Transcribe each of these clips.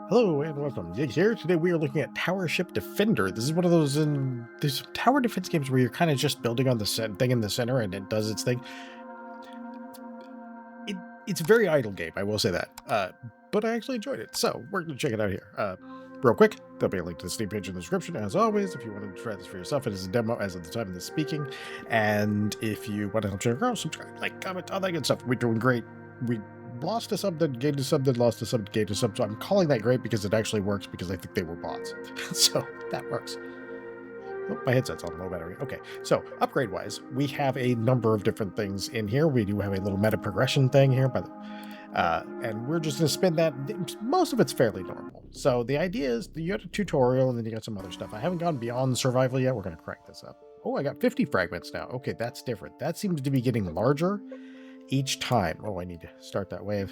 Hello and welcome. Jake here. Today we are looking at Towership Defender. This is one of those there's tower defense games where you're kind of just building on the thing in the center and it does its thing. It, it's a very idle game, I will say that. But I actually enjoyed it, so we're gonna check it out here. Real quick, there'll be a link to the Steam page in the description. As always, if you want to try this for yourself, it is a demo as of the time of this speaking. And if you want to help Check out, subscribe, like, comment, all that good stuff. We're doing great. We lost to something, gained to something, lost to something, gained to something. So I'm calling that great because it actually works because I think they were bots. So that works. Oh, my headset's on low battery. Okay, so upgrade-wise, we have a number of different things in here. We do have a little meta progression thing here, and we're just going to spin that. Most of it's fairly normal. So the idea is that you got a tutorial and then you got some other stuff. I haven't gone beyond survival yet. We're going to crank this up. Oh, I got 50 fragments now. Okay, that's different. That seems to be getting larger each time. Oh, I need to start that wave.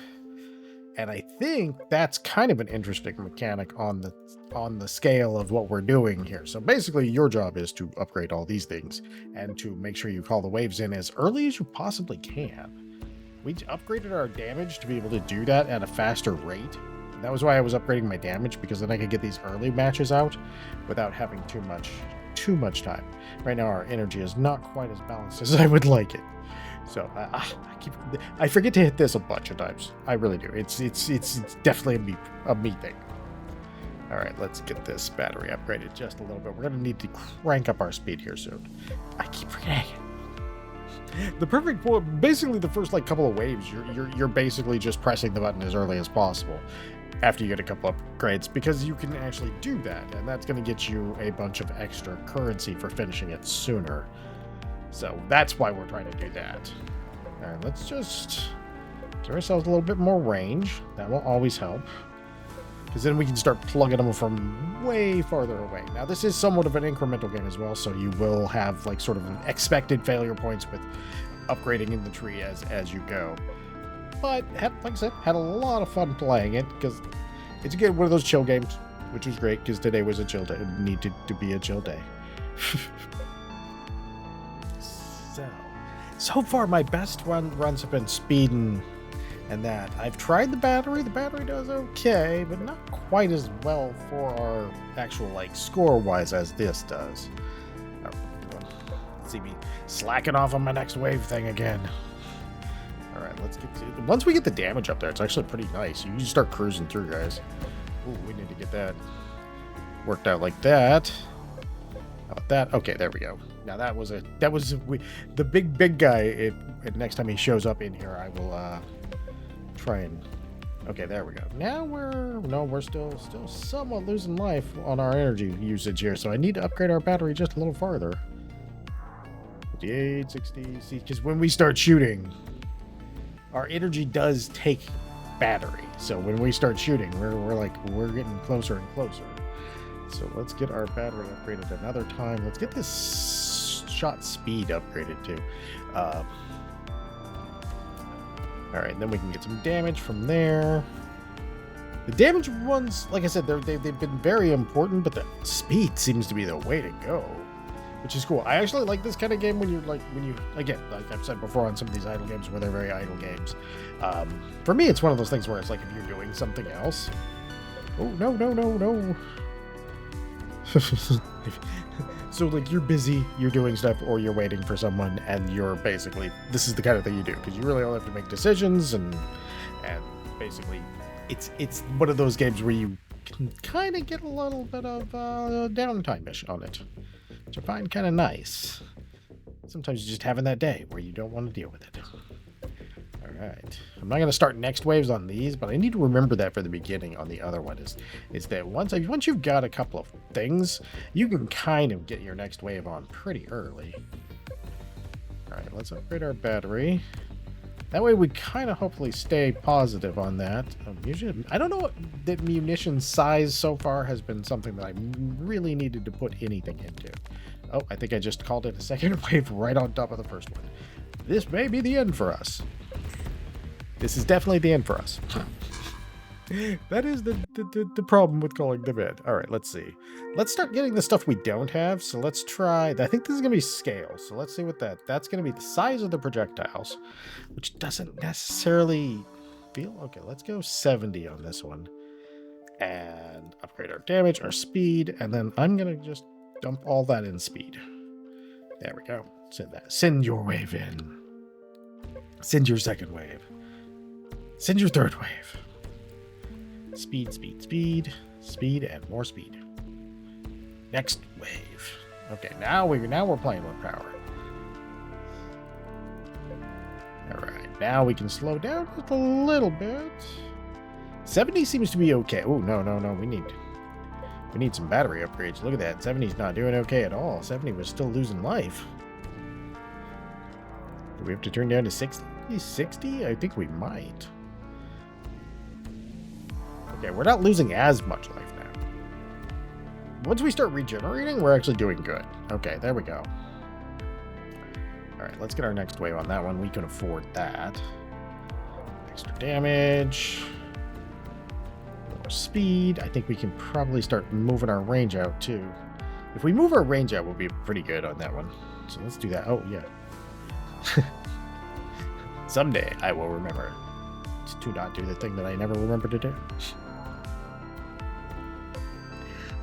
And I think that's kind of an interesting mechanic on the scale of what we're doing here. So basically your job is to upgrade all these things and to make sure you call the waves in as early as you possibly can. We upgraded our damage to be able to do that at a faster rate. And that was why I was upgrading my damage, because then I could get these early matches out without having too much time. Right now our energy is not quite as balanced as I would like it. So I forget to hit this a bunch of times. I really do. It's definitely a me thing. All right, let's get this battery upgraded just a little bit. We're gonna need to crank up our speed here soon. I keep forgetting. The perfect point, basically the first like couple of waves, you're basically just pressing the button as early as possible after you get a couple upgrades, because you can actually do that, and that's gonna get you a bunch of extra currency for finishing it sooner. So that's why we're trying to do that. All right, let's just give ourselves a little bit more range. That will always help, because then we can start plugging them from way farther away. Now, this is somewhat of an incremental game as well, so you will have like sort of expected failure points with upgrading in the tree as you go. But like I said, had a lot of fun playing it, because it's again one of those chill games, which was great because today was a chill day. It needed to be a chill day. So far, my best runs have been speed and that. I've tried the battery. The battery does okay, but not quite as well for our actual like score-wise as this does. See me slacking off on my next wave thing again. All right, let's get to, once we get the damage up there, it's actually pretty nice. You can just start cruising through, guys. Ooh, we need to get that worked out like that. How about that? Okay, there we go. Now that was the big guy. Next time he shows up in here, I will try and. Okay, there we go. Now we're still somewhat losing life on our energy usage here, so I need to upgrade our battery just a little farther. 58, 60. See, because when we start shooting, our energy does take battery. So when we start shooting, we're getting closer and closer. So let's get our battery upgraded another time. Let's get this shot speed upgraded too. All right, then we can get some damage from there. The damage ones, like I said, they've been very important, but the speed seems to be the way to go, which is cool. I actually like this kind of game when you again, like I've said before on some of these idle games where they're very idle games. For me, it's one of those things where it's like if you're doing something else. Oh, no. So like you're busy, you're doing stuff, or you're waiting for someone, and you're basically, this is the kind of thing you do, because you really all have to make decisions, and basically it's one of those games where you can kind of get a little bit of downtime-ish on it, which I find kind of nice. Sometimes you're just having that day where you don't want to deal with it. Alright, I'm not going to start next waves on these, but I need to remember that for the beginning on the other one is that once you've got a couple of things, you can kind of get your next wave on pretty early. Alright, let's upgrade our battery. That way we kind of hopefully stay positive on that. Usually, I don't know what the munition size so far has been something that I really needed to put anything into. Oh, I think I just called it a second wave right on top of the first one. This may be the end for us. This is definitely the end for us. That is the problem with calling them in. All right, let's see. Let's start getting the stuff we don't have. So let's try. I think this is going to be scale. So let's see what that's going to be the size of the projectiles, which doesn't necessarily feel. Okay, let's go 70 on this one. and upgrade our damage, our speed, and then I'm going to just dump all that in speed. There we go. Send that. Send your wave in. Send your second wave. Send your third wave. Speed, speed, speed, speed, and more speed. Next wave. Okay, now we're playing with power. All right, now we can slow down just a little bit. 70 seems to be okay. Oh, no. We need some battery upgrades. Look at that. 70's not doing okay at all. 70 was still losing life. Do we have to turn down to 60? 60? I think we might. Okay, we're not losing as much life now. Once we start regenerating, we're actually doing good. Okay, there we go. All right, let's get our next wave on that one. We can afford that. Extra damage. More speed. I think we can probably start moving our range out too. If we move our range out, we'll be pretty good on that one. So let's do that. Oh, yeah. Someday I will remember to not do the thing that I never remember to do.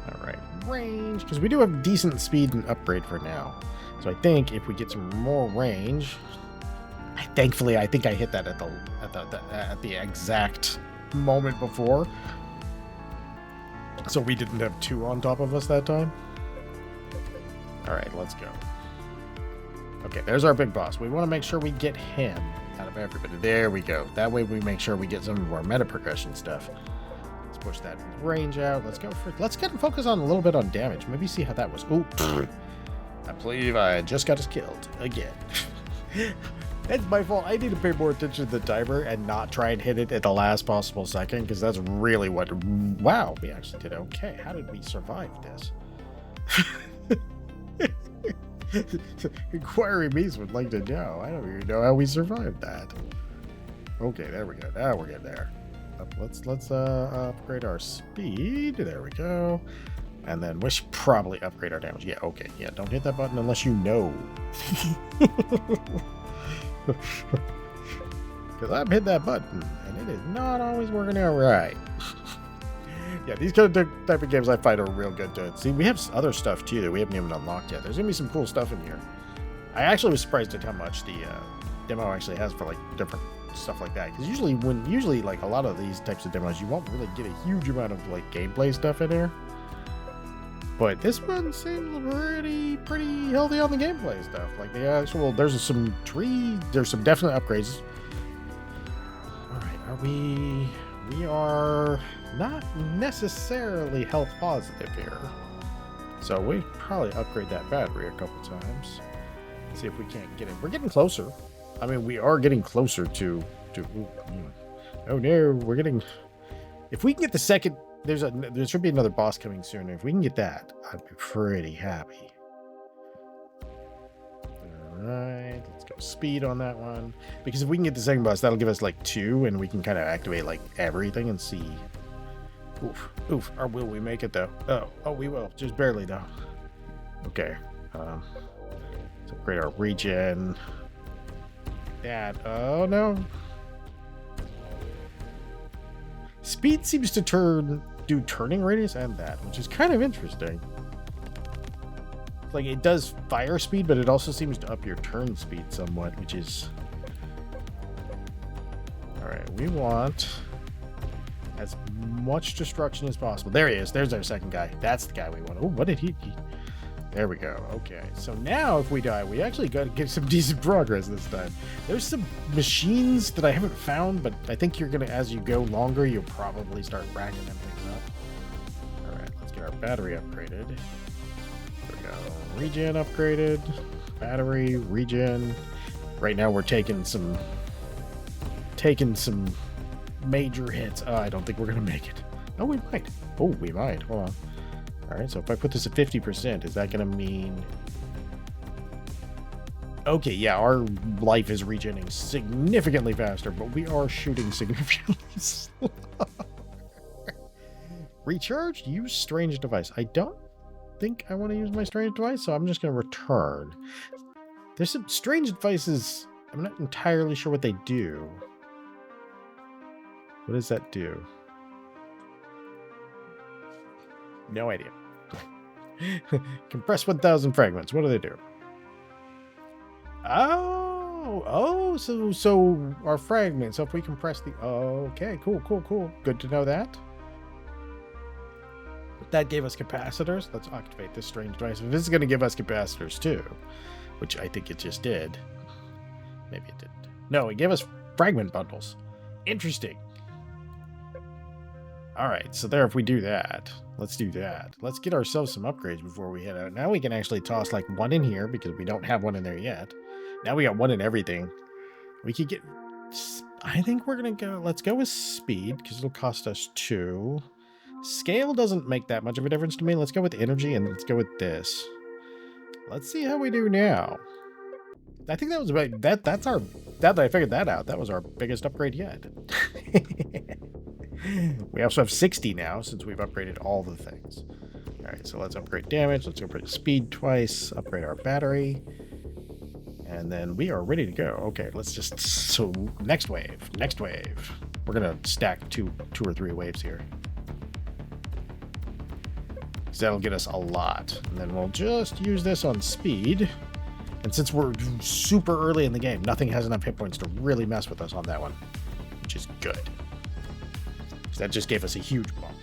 All right, range, because we do have decent speed and upgrade for now. So I think if we get some more range, thankfully I think I hit that at the exact moment before, so we didn't have two on top of us that time. All right, let's go. Okay, there's our big boss. We want to make sure we get him out of everybody. There we go. That way we make sure we get some of our meta progression stuff. Let's push that range out. Let's get him focus on a little bit on damage. Maybe see how that was. Oh, I believe I just got us killed again. That's my fault. I need to pay more attention to the timer and not try and hit it at the last possible second, because that's really what... Wow, we actually did okay. How did we survive this? Inquiry Me's would like to know. I don't even know how we survived that. Okay, there we go. Now we're getting there. Let's upgrade our speed. There we go. And then we should probably upgrade our damage. Yeah, okay. Yeah, don't hit that button unless you know. Because I've hit that button, and it is not always working out right. Yeah, these kind of type of games I find are real good to see. We have other stuff too that we haven't even unlocked yet. There's gonna be some cool stuff in here. I actually was surprised at how much the demo actually has for like different stuff like that. Because usually like a lot of these types of demos, you won't really get a huge amount of like gameplay stuff in there. But this one seems pretty healthy on the gameplay stuff. Like the actual, there's some definite upgrades. All right, we are not necessarily health positive here, so we probably upgrade that battery a couple times. See if we can't get it. We're getting closer. I mean, we are getting closer to. Oh no, we're getting. If we can get the second, there should be another boss coming soon. If we can get that, I'd be pretty happy. All right, let's go speed on that one, because if we can get the second boss, that'll give us like 2, and we can kind of activate like everything and see. Oof. Or will we make it though? Oh, we will. Just barely though. Okay. Let's upgrade our regen. That. Oh no. Speed seems to do turning radius and that, which is kind of interesting. Like it does fire speed, but it also seems to up your turn speed somewhat, which is. All right. We want as much destruction as possible. There he is. There's our second guy. That's the guy we want. Oh, what did he... There we go. Okay. So now if we die, we actually got to get some decent progress this time. There's some machines that I haven't found, but I think you're going to, as you go longer, you'll probably start racking them things up. All right. Let's get our battery upgraded. There we go. Regen upgraded. Battery, regen. Right now we're taking some major hits. I don't think we're gonna make it. Oh, we might. Oh, we might. Hold on. All right, so if I put this at 50%, is that gonna mean... Okay, yeah, our life is regenerating significantly faster, but we are shooting significantly slower. Recharge, use strange device. I don't think I want to use my strange device, so I'm just gonna return. There's some strange devices. I'm not entirely sure what they do. What does that do? No idea. Compress 1,000 fragments. What do they do? Oh, so our fragments. So if we compress the, okay, cool. Good to know that. That gave us capacitors. Let's activate this strange device. This is going to give us capacitors too, which I think it just did. Maybe it didn't. No, it gave us fragment bundles. Interesting. All right, so there, if we do that, let's do that. Let's get ourselves some upgrades before we head out. Now we can actually toss like one in here because we don't have one in there yet. Now we got one in everything. We could get, I think we're going to go, let's go with speed because it'll cost us 2. Scale doesn't make that much of a difference to me. Let's go with energy and let's go with this. Let's see how we do now. I think that was about that's our, that I figured that out. That was our biggest upgrade yet. We also have 60 now since we've upgraded all the things. All right, so let's upgrade damage. Let's upgrade speed twice, upgrade our battery. And then we are ready to go. Okay, let's just, so next wave. We're going to stack two or 3 waves here. Because that'll get us a lot. And then we'll just use this on speed. And since we're super early in the game, nothing has enough hit points to really mess with us on that one, which is good. Because that just gave us a huge bump.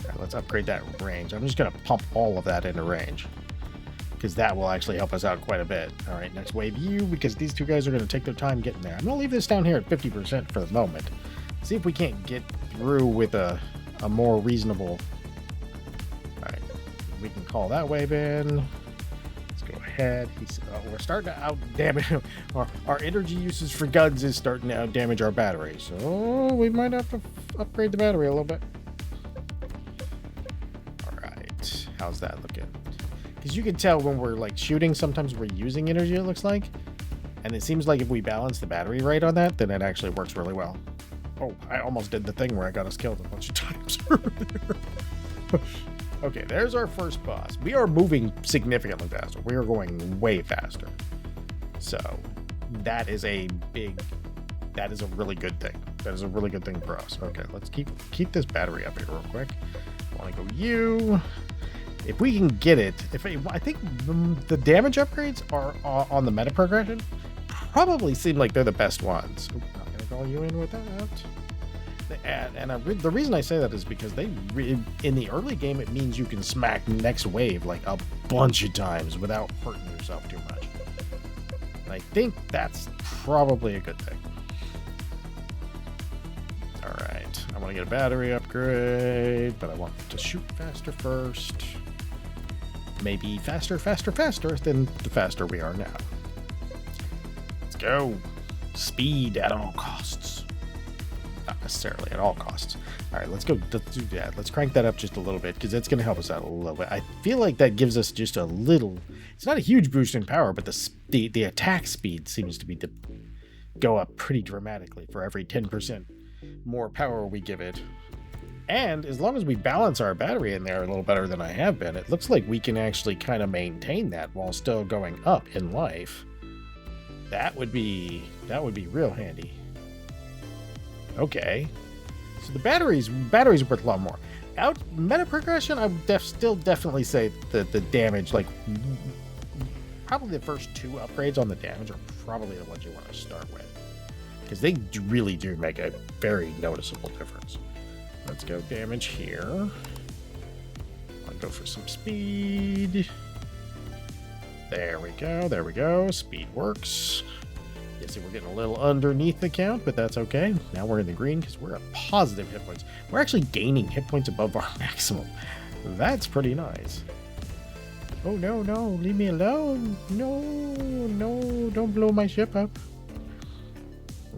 All right, let's upgrade that range. I'm just going to pump all of that into range, because that will actually help us out quite a bit. All right, next wave you, because these 2 guys are going to take their time getting there. I'm going to leave this down here at 50% for the moment. See if we can't get through with a more reasonable... All right, we can call that wave in. Let's go ahead. We're starting to out damage. Our energy usage for guns is starting to out damage our battery. So we might have to upgrade the battery a little bit. All right, how's that looking? Because you can tell when we're like shooting, sometimes we're using energy, it looks like. And it seems like if we balance the battery right on that, then it actually works really well. Oh, I almost did the thing where I got us killed a bunch of times. Okay, there's our first boss. We are moving significantly faster. We are going way faster. So that is a really good thing. That is a really good thing for us. Okay, let's keep this battery up here real quick. I want to go you. If we can get it, I think the damage upgrades are on the meta progression probably seem like they're the best ones. Oop, not gonna call you in with that. And the reason I say that is because in the early game it means you can smack next wave like a bunch of times without hurting yourself too much. And I think that's probably a good thing. All right, I want to get a battery upgrade, but I want to shoot faster first. Maybe faster than the faster we are now. Let's go. Speed at all costs. Not necessarily at all costs. All right, let's go. Let's do that. Let's crank that up just a little bit because that's going to help us out a little bit. I feel like that gives us just a little. It's not a huge boost in power, but the attack speed seems to be go up pretty dramatically for every 10% more power we give it. And as long as we balance our battery in there a little better than I have been, it looks like we can actually kind of maintain that while still going up in life. That would be real handy. Okay, so the battery's worth a lot more. Out meta progression, I would still definitely say that the damage, like probably the first 2 upgrades on the damage, are probably the ones you want to start with, because they really do make a very noticeable difference. Let's go damage here. I'll go for some speed. There we go. Speed works. You see, we're getting a little underneath the count, but that's okay. Now we're in the green because we're at positive hit points. We're actually gaining hit points above our maximum. That's pretty nice. Oh, no, leave me alone. No, don't blow my ship up.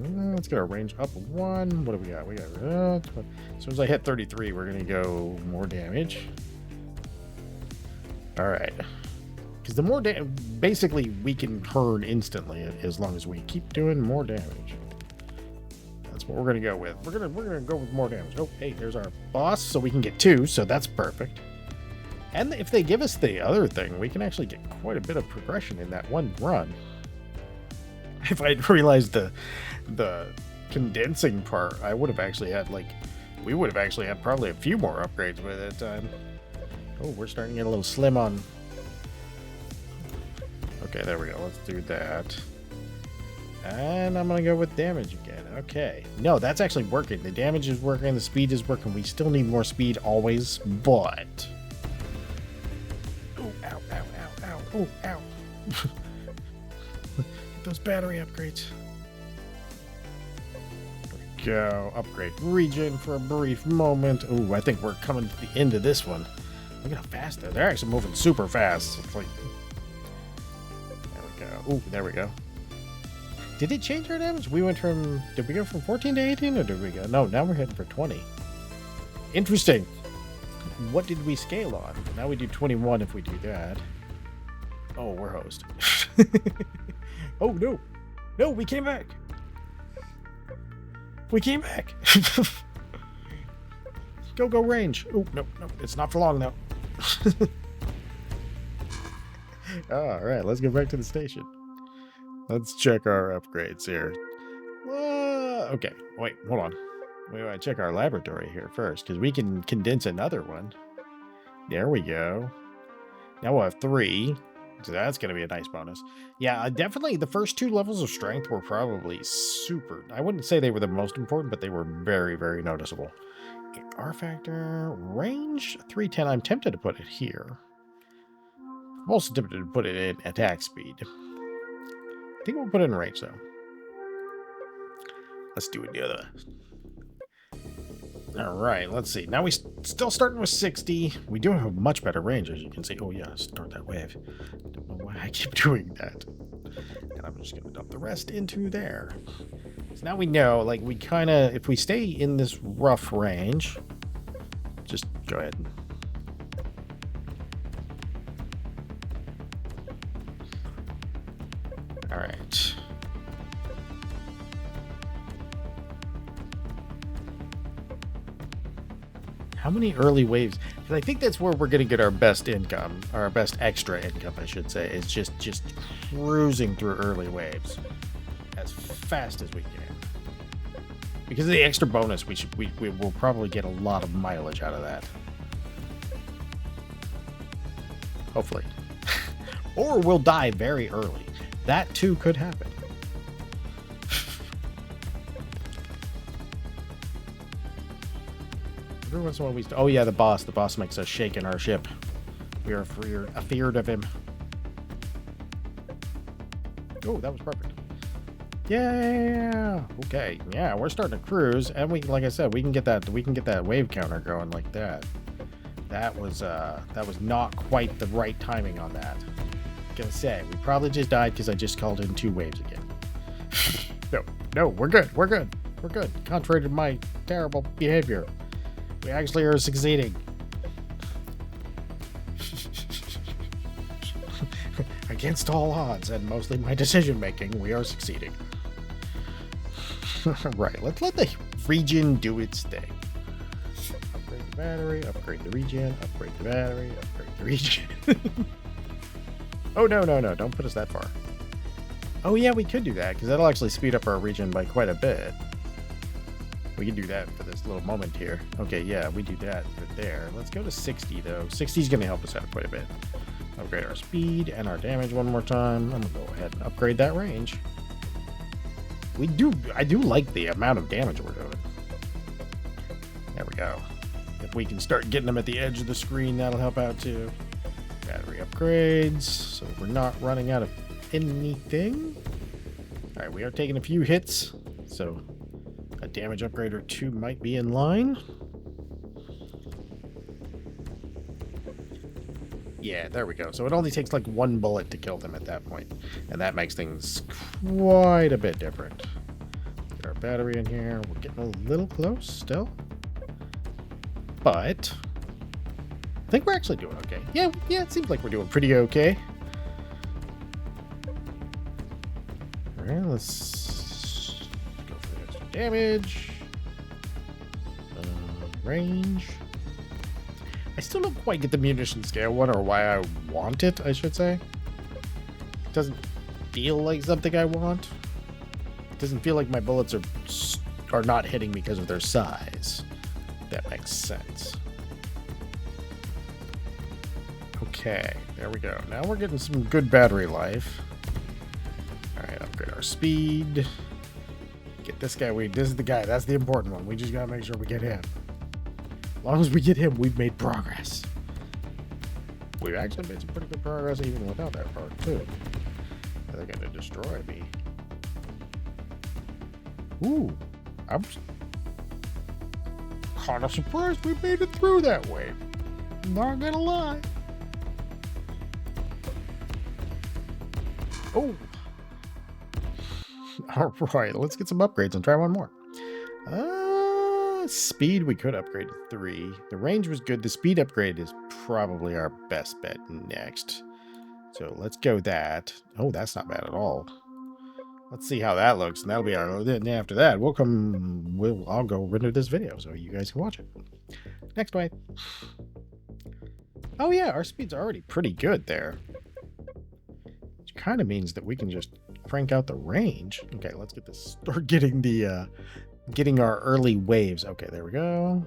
Let's get our range up 1. What do we got? We got as soon as I hit 33, we're gonna go more damage. All right, because the more basically we can turn instantly as long as we keep doing more damage. That's what we're gonna go with. We're gonna go with more damage. Oh, hey, there's our boss, so we can get 2, so that's perfect. And if they give us the other thing, we can actually get quite a bit of progression in that one run. If I'd realized the condensing part, I would have actually had like We would have actually had probably a few more upgrades by that time. Oh, we're starting to get a little slim on... Okay, there we go. Let's do that. And I'm going to go with damage again. Okay. No, that's actually working. The damage is working. The speed is working. We still need more speed always, but... Oh, ow, ow, ow, ow. Oh, ow. Those battery upgrades. Go. Upgrade regen for a brief moment. Oh, I think we're coming to the end of this one. Look at how fast they're actually moving super fast. It's like... There we go. Oh, there we go. Did it change our damage? We went from... Did we go from 14 to 18 or did we go... No, now we're heading for 20. Interesting. What did we scale on? Now we do 21 if we do that. Oh, we're host. Oh, no. No, we came back. We came back. Go range. Oh, no. It's not for long, though. All right, let's go back to the station. Let's check our upgrades here. Okay, wait, hold on. We want to check our laboratory here first, because we can condense another one. There we go. Now we'll have 3. So that's going to be a nice bonus. Yeah, definitely the first 2 levels of strength were probably super. I wouldn't say they were the most important, but they were very, very noticeable. R factor, range, 310. I'm tempted to put it here. I'm also tempted to put it in attack speed. I think we'll put it in range, though. Let's do it the other. All right, let's see. Now we still starting with 60. We do have a much better range, as you can see. Oh, yeah, start that wave. Don't know why I keep doing that. And I'm just going to dump the rest into there. So now we know, like, we kind of, if we stay in this rough range, just go ahead. All right. How many early waves? Because I think that's where we're going to get our best income, or our best extra income, I should say, is just cruising through early waves as fast as we can. Because of the extra bonus, we will probably get a lot of mileage out of that. Hopefully. Or we'll die very early. That too could happen. Every once in a while oh yeah, the boss. The boss makes us shake in our ship. We are afeared of him. Oh, that was perfect. Yeah. Okay. Yeah, we're starting to cruise, and we, like I said, we can get that wave counter going like that. That was not quite the right timing on that. Gonna say we probably just died because I just called in 2 waves again. No, we're good. We're good. Contrary to my terrible behavior. We actually are succeeding. Against all odds, and mostly my decision making, we are succeeding. Right, let's let the regen do its thing. Upgrade the battery, upgrade the regen, upgrade the battery, upgrade the regen. Oh, no, don't put us that far. Oh yeah, we could do that, because that'll actually speed up our regen by quite a bit. We can do that for this little moment here. Okay, yeah, we do that right there. Let's go to 60, though. 60 is going to help us out quite a bit. Upgrade our speed and our damage one more time. I'm going to go ahead and upgrade that range. I do like the amount of damage we're doing. There we go. If we can start getting them at the edge of the screen, that'll help out too. Battery upgrades, so we're not running out of anything. All right, we are taking a few hits, so a damage upgrade or 2 might be in line. Yeah, there we go. So it only takes like 1 bullet to kill them at that point. And that makes things quite a bit different. Get our battery in here. We're getting a little close still. But I think we're actually doing okay. Yeah, it seems like we're doing pretty okay. All right, let's go for the extra damage. Range. I still don't quite get the munition scale one, or why I want it, I should say. It doesn't feel like something I want. It doesn't feel like my bullets are not hitting because of their size. makes sense. Okay, there we go. Now we're getting some good battery life. Alright, upgrade our speed. Get this guy. This is the guy. That's the important one. We just gotta make sure we get him. As long as we get him, we've made progress. We've actually made some pretty good progress even without that part, too. They're gonna destroy me. Ooh, I'm kind of surprised we made it through that wave. Not gonna lie. Oh. Alright, let's get some upgrades and try one more. Speed we could upgrade to 3. The range was good. The speed upgrade is probably our best bet next. So let's go that. Oh, that's not bad at all. Let's see how that looks, and that'll be our. Then after that, I'll go render this video so you guys can watch it. Next way. Oh yeah, our speed's already pretty good there. Which kind of means that we can just crank out the range. Okay, let's get this. Start getting the getting our early waves. Okay, there we go.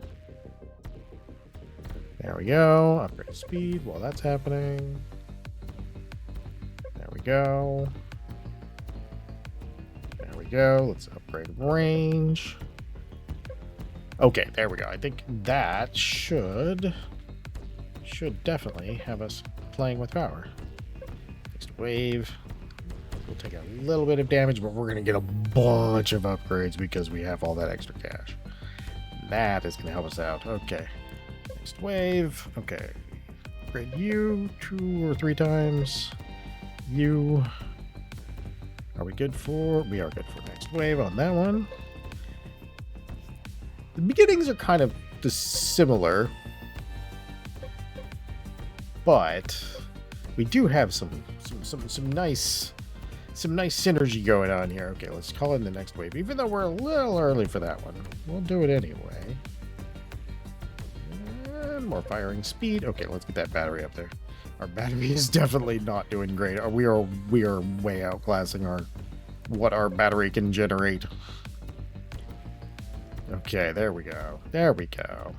There we go. Upgrade speed while that's happening. There we go. There we go. Let's upgrade range. Okay, there we go. I think that should definitely have us playing with power. Next wave. We'll take a little bit of damage, but we're going to get a bunch of upgrades because we have all that extra cash. That is going to help us out. Okay. Next wave. Okay. Upgrade you 2 or 3 times. You. Are we good for? We are good for next wave on that one. The beginnings are kind of similar, but we do have some nice synergy going on here. Okay, let's call in the next wave, even though we're a little early for that one. We'll do it anyway. And more firing speed. Okay, let's get that battery up there. Our battery is definitely not doing great. We are way outclassing what our battery can generate. Okay, there we go. There we go.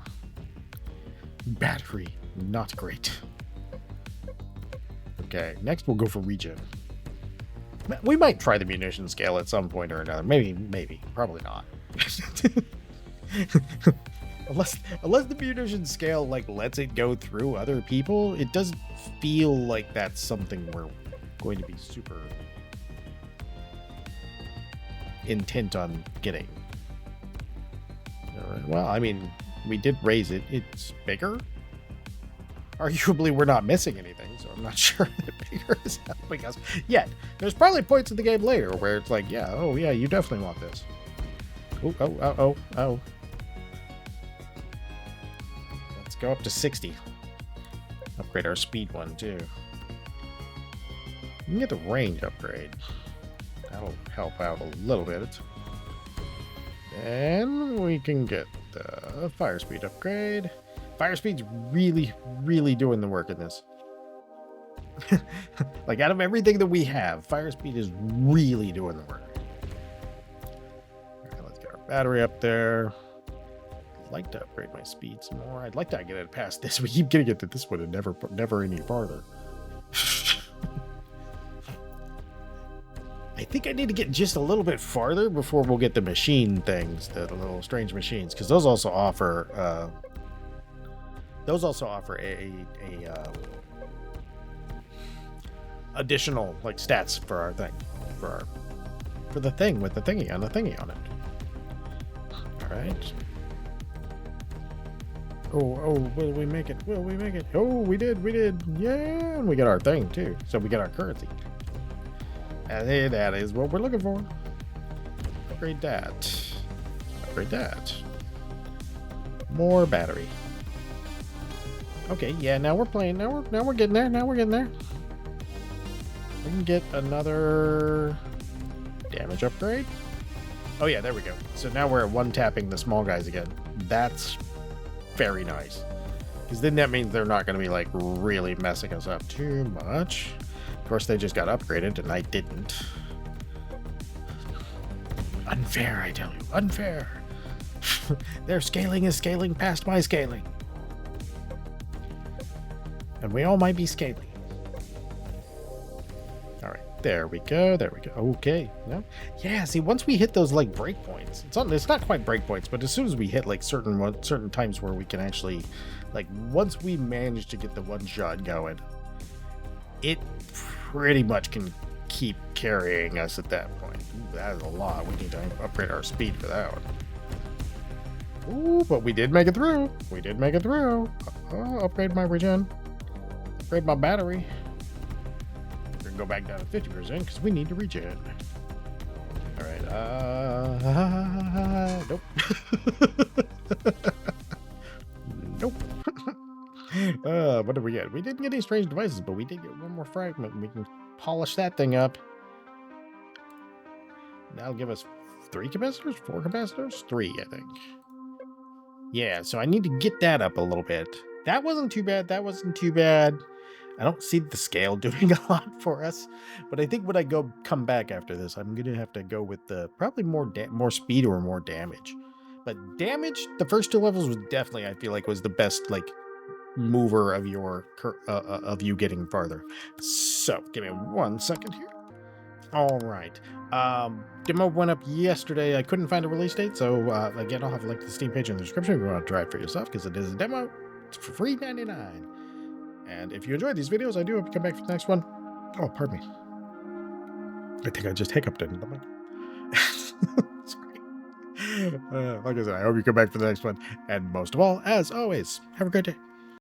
Battery, not great. Okay, next we'll go for regen. We might try the munition scale at some point or another. Maybe. Probably not. Unless the munition scale lets it go through other people, it doesn't feel like that's something we're going to be super intent on getting. All right, well, I mean, we did raise it. It's bigger. Arguably, we're not missing anything, so I'm not sure that bigger is helping us yet. There's probably points in the game later where it's like, yeah, oh yeah, you definitely want this. Oh. Let's go up to 60. Upgrade our speed one, too. We can get the range upgrade. That'll help out a little bit. And we can get the fire speed upgrade. Fire speed's really doing the work in this. Out of everything that we have, fire speed is really doing the work. Alright, let's get our battery up there. I'd like to upgrade my speed some more. I'd like to get it past this. We keep getting it to this one and never any farther. I think I need to get just a little bit farther before we'll get the machine things, the little strange machines, because those also offer additional stats for our thing, for the thing with the thingy on it. All right. Oh, will we make it? Will we make it? Oh, we did. Yeah, and we get our thing too. So we get our currency. And that is what we're looking for. Upgrade that. Upgrade that. More battery. Okay, yeah, now we're playing. Now we're getting there. We can get another damage upgrade. Oh yeah, there we go. So now we're at one tapping the small guys again. That's very nice. Because then that means they're not going to be really messing us up too much. Of course, they just got upgraded and I didn't. Unfair, I tell you. Unfair. Their scaling is scaling past my scaling. And we all might be scaling. All right, there we go. There we go. Okay. No. Yeah. See, once we hit those like breakpoints, it's not quite breakpoints, but as soon as we hit like certain times where we can actually, like, once we manage to get the one shot going, it pretty much can keep carrying us at that point. Ooh, that is a lot. We need to upgrade our speed for that one. Ooh, but we did make it through. We did make it through. Oh, upgrade my regen. Upgrade my battery. We're gonna go back down to 50% because we need to regen. All right. Nope. Nope. What did we get? We didn't get any strange devices, but we did get one more fragment, and we can polish that thing up. That'll give us 3 capacitors? 4 capacitors? 3, I think. Yeah, so I need to get that up a little bit. That wasn't too bad. That wasn't too bad. I don't see the scale doing a lot for us, but I think when I come back after this, I'm gonna have to go with the probably more speed or more damage. But damage, the first 2 levels was definitely, I feel like, was the best like mover of your of you getting farther. So give me 1 second here. All right. Demo went up yesterday. I couldn't find a release date, so again, I'll have a link to the Steam page in the description if you want to try it for yourself, because it is a demo. It's for free $99. And if you enjoyed these videos, I do hope you come back for the next one. Oh, pardon me. I think I just hiccuped into the mic. Sorry. Like I said, I hope you come back for the next one. And most of all, as always, have a great day.